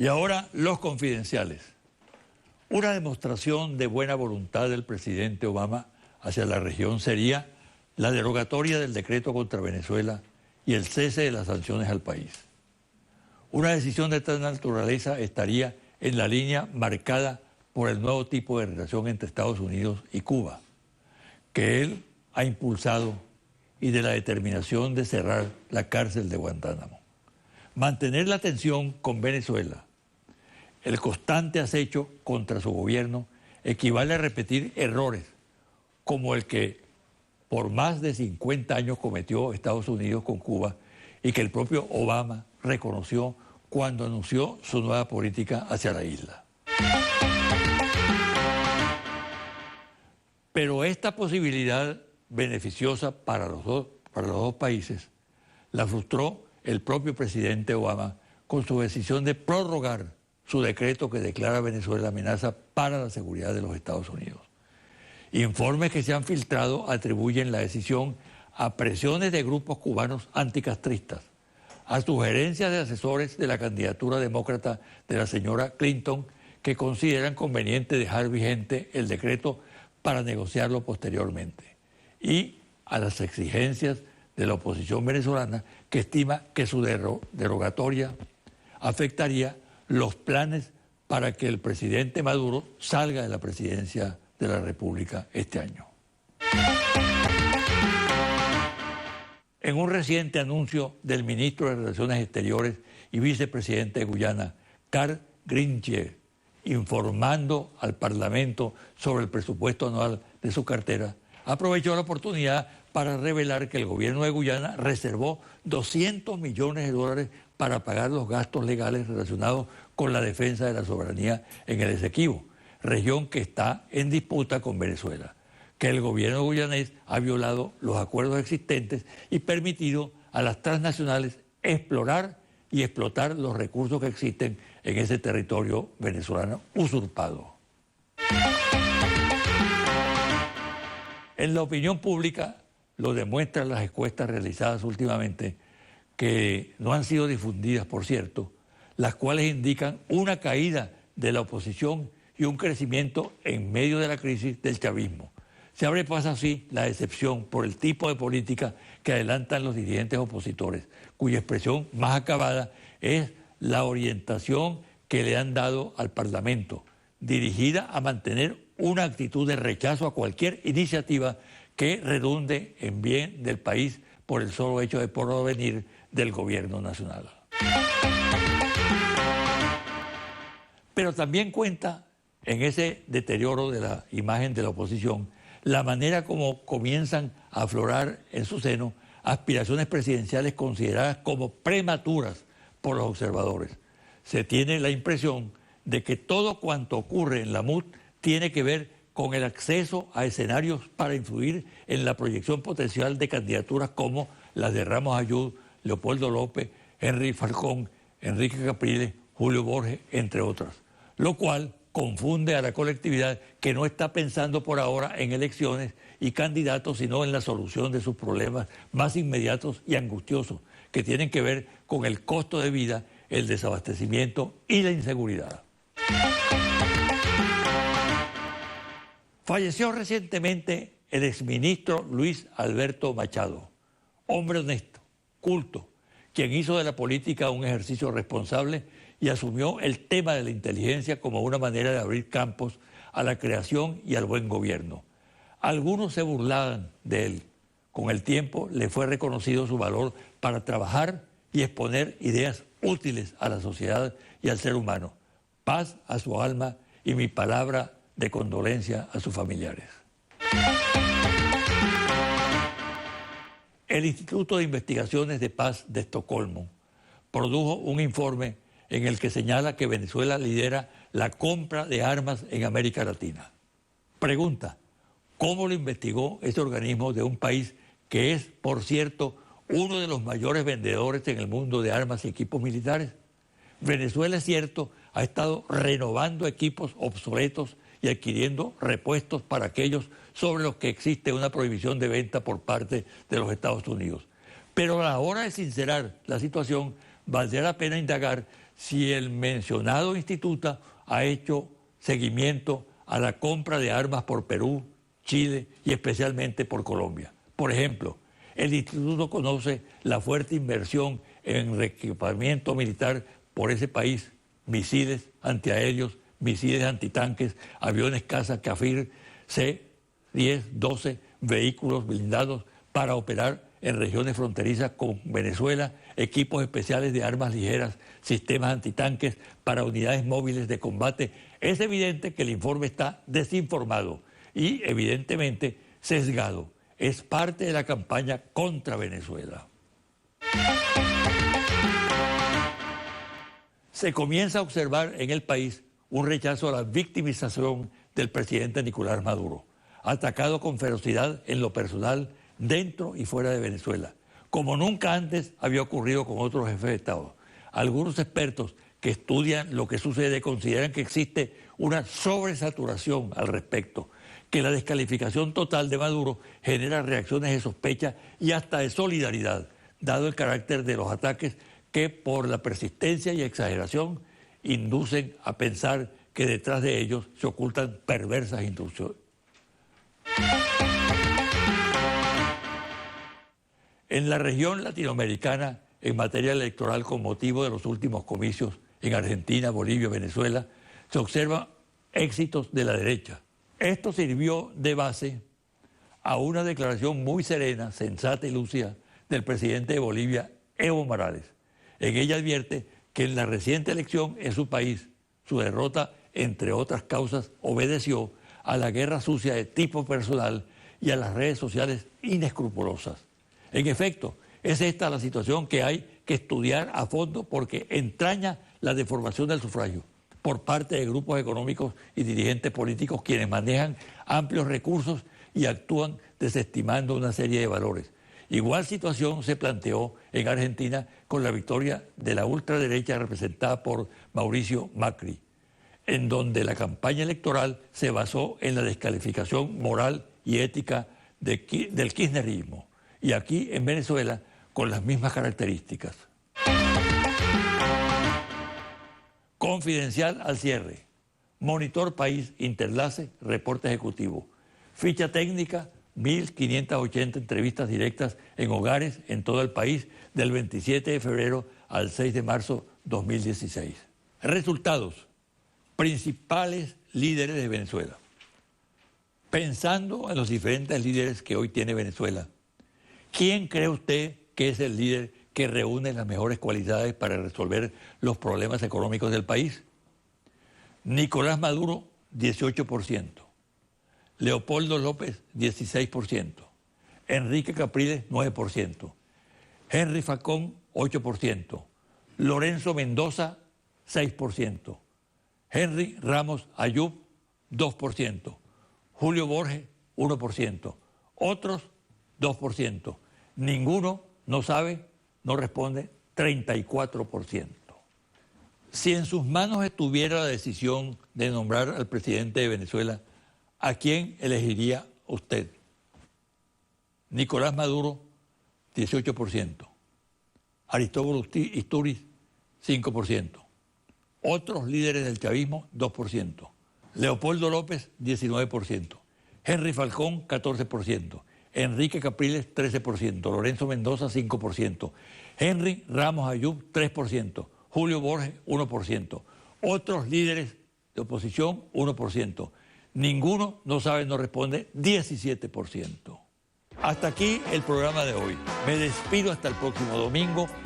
Y ahora los confidenciales. Una demostración de buena voluntad del presidente Obama hacia la región sería la derogatoria del decreto contra Venezuela y el cese de las sanciones al país. Una decisión de tal naturaleza estaría en la línea marcada por el nuevo tipo de relación entre Estados Unidos y Cuba, que él ha impulsado, y de la determinación de cerrar la cárcel de Guantánamo. Mantener la tensión con Venezuela, el constante acecho contra su gobierno, equivale a repetir errores como el que por más de 50 años cometió Estados Unidos con Cuba y que el propio Obama reconoció cuando anunció su nueva política hacia la isla. Pero esta posibilidad beneficiosa para los dos países la frustró el propio presidente Obama con su decisión de prorrogar su decreto que declara a Venezuela amenaza para la seguridad de los Estados Unidos. Informes que se han filtrado atribuyen la decisión a presiones de grupos cubanos anticastristas, a sugerencias de asesores de la candidatura demócrata de la señora Clinton, que consideran conveniente dejar vigente el decreto para negociarlo posteriormente, y a las exigencias de la oposición venezolana, que estima que su derogatoria afectaría los planes para que el presidente Maduro salga de la presidencia de la República este año. En un reciente anuncio del ministro de Relaciones Exteriores y vicepresidente de Guyana, Karl Grinchier, informando al Parlamento sobre el presupuesto anual de su cartera, aprovechó la oportunidad para revelar que el gobierno de Guyana reservó $200 millones para pagar los gastos legales relacionados con la defensa de la soberanía en el Esequibo, región que está en disputa con Venezuela, que el gobierno guyanés ha violado los acuerdos existentes y permitido a las transnacionales explorar y explotar los recursos que existen en ese territorio venezolano usurpado. En la opinión pública lo demuestran las encuestas realizadas últimamente, que no han sido difundidas, por cierto, las cuales indican una caída de la oposición y un crecimiento en medio de la crisis del chavismo. Se abre paso así la decepción por el tipo de política que adelantan los dirigentes opositores, cuya expresión más acabada es la orientación que le han dado al Parlamento, dirigida a mantener una actitud de rechazo a cualquier iniciativa que redunde en bien del país por el solo hecho de provenir del gobierno nacional. Pero también cuenta en ese deterioro de la imagen de la oposición la manera como comienzan a aflorar en su seno aspiraciones presidenciales consideradas como prematuras por los observadores. Se tiene la impresión de que todo cuanto ocurre en la MUD tiene que ver con el acceso a escenarios para influir en la proyección potencial de candidaturas como las de Ramos Ayud, Leopoldo López, Henry Falcón, Enrique Capriles, Julio Borges, entre otras, lo cual confunde a la colectividad que no está pensando por ahora en elecciones y candidatos, sino en la solución de sus problemas más inmediatos y angustiosos, que tienen que ver con el costo de vida, el desabastecimiento y la inseguridad. Falleció recientemente el exministro Luis Alberto Machado, hombre honesto, culto, quien hizo de la política un ejercicio responsable y asumió el tema de la inteligencia como una manera de abrir campos a la creación y al buen gobierno. Algunos se burlaban de él. Con el tiempo le fue reconocido su valor para trabajar y exponer ideas útiles a la sociedad y al ser humano. Paz a su alma y mi palabra de condolencia a sus familiares. El Instituto de Investigaciones de Paz de Estocolmo produjo un informe en el que señala que Venezuela lidera la compra de armas en América Latina. Pregunta, ¿cómo lo investigó este organismo de un país que es, por cierto, uno de los mayores vendedores en el mundo de armas y equipos militares? Venezuela, es cierto, ha estado renovando equipos obsoletos y adquiriendo repuestos para aquellos sobre los que existe una prohibición de venta por parte de los Estados Unidos. Pero a la hora de sincerar la situación, valdría la pena indagar si el mencionado instituto ha hecho seguimiento a la compra de armas por Perú, Chile y especialmente por Colombia. Por ejemplo, el instituto conoce la fuerte inversión en equipamiento militar por ese país, misiles antiaéreos, misiles antitanques, aviones caza Kafir, C-10, 12, vehículos blindados para operar en regiones fronterizas con Venezuela, equipos especiales de armas ligeras, sistemas antitanques para unidades móviles de combate. Es evidente que el informe está desinformado y evidentemente sesgado. Es parte de la campaña contra Venezuela. Se comienza a observar en el país un rechazo a la victimización del presidente Nicolás Maduro, atacado con ferocidad en lo personal dentro y fuera de Venezuela, como nunca antes había ocurrido con otros jefes de Estado. Algunos expertos que estudian lo que sucede consideran que existe una sobresaturación al respecto, que la descalificación total de Maduro genera reacciones de sospecha y hasta de solidaridad, dado el carácter de los ataques que por la persistencia y exageración inducen a pensar que detrás de ellos se ocultan perversas instrucciones. En la región latinoamericana, en materia electoral con motivo de los últimos comicios en Argentina, Bolivia, Venezuela, se observan éxitos de la derecha. Esto sirvió de base a una declaración muy serena, sensata y lúcida del presidente de Bolivia, Evo Morales. En ella advierte que en la reciente elección en su país, su derrota, entre otras causas, obedeció a la guerra sucia de tipo personal y a las redes sociales inescrupulosas. En efecto, es esta la situación que hay que estudiar a fondo porque entraña la deformación del sufragio por parte de grupos económicos y dirigentes políticos quienes manejan amplios recursos y actúan desestimando una serie de valores. Igual situación se planteó en Argentina con la victoria de la ultraderecha representada por Mauricio Macri, en donde la campaña electoral se basó en la descalificación moral y ética del kirchnerismo. Y aquí en Venezuela con las mismas características. Confidencial al cierre. Monitor País, Interlace, reporte ejecutivo. Ficha técnica, 1.580 entrevistas directas en hogares en todo el país del 27 de febrero al 6 de marzo 2016. Resultados. Principales líderes de Venezuela. Pensando en los diferentes líderes que hoy tiene Venezuela, ¿quién cree usted que es el líder que reúne las mejores cualidades para resolver los problemas económicos del país? Nicolás Maduro, 18%. Leopoldo López, 16%. Enrique Capriles, 9%. Henry Falcón, 8%. Lorenzo Mendoza, 6%. Henry Ramos Ayub, 2%. Julio Borges, 1%. Otros, 2%. Ninguno no sabe, no responde, 34%. Si en sus manos estuviera la decisión de nombrar al presidente de Venezuela, ¿a quién elegiría usted? Nicolás Maduro, 18%. Aristóbulo Istúriz, 5%. Otros líderes del chavismo, 2%. Leopoldo López, 19%. Henry Falcón, 14%. Enrique Capriles, 13%. Lorenzo Mendoza, 5%. Henry Ramos Ayub, 3%. Julio Borges, 1%. Otros líderes de oposición, 1%. Ninguno no sabe, no responde, 17%. Hasta aquí el programa de hoy. Me despido hasta el próximo domingo.